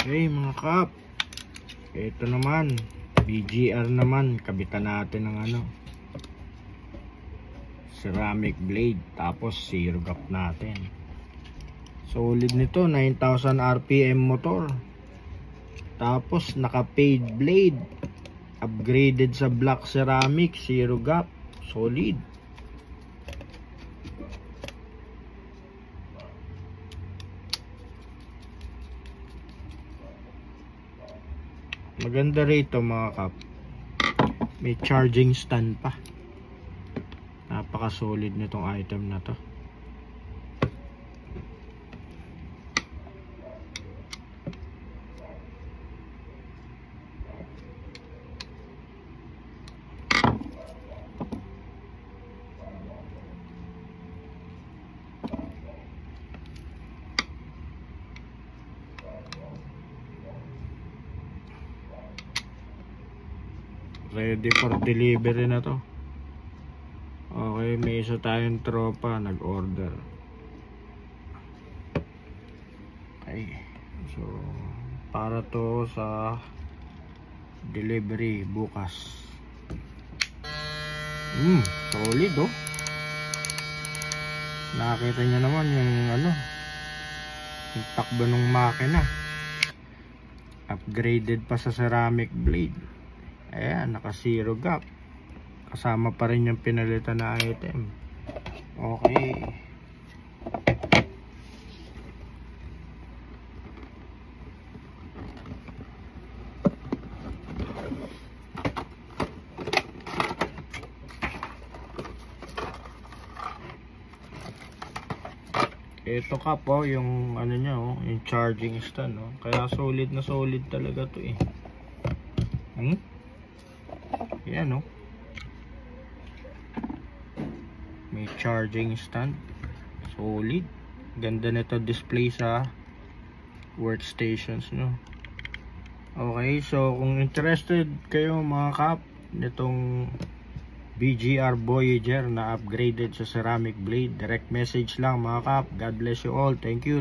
Okay mga kap, ito naman BGR naman, kabitan natin ng ceramic blade, tapos zero gap natin. Solid nito, 9,000 RPM motor, tapos naka paid blade, upgraded sa black ceramic, zero gap, solid. Maganda rito mga kap, may charging stand pa. Napaka solid nitong item na to. Ready for delivery na to. Okay, may isa tayong tropa nag-order. Okay, so para to sa delivery bukas. Solid oh. Nakita nyo naman yung yung takbo ng makina. Upgraded pa sa ceramic blade. Ayan, naka zero gap. Kasama pa rin yung pinalitan na item. Okay. Ito ka po yung niya yung charging stand Kaya solid na solid talaga to eh. Yan may charging stand, solid. Ganda nito display sa workstations Okay, so kung interested kayo mga kap nitong BGR Voyager na upgraded sa ceramic blade, direct message lang mga kap. God bless you all. Thank you.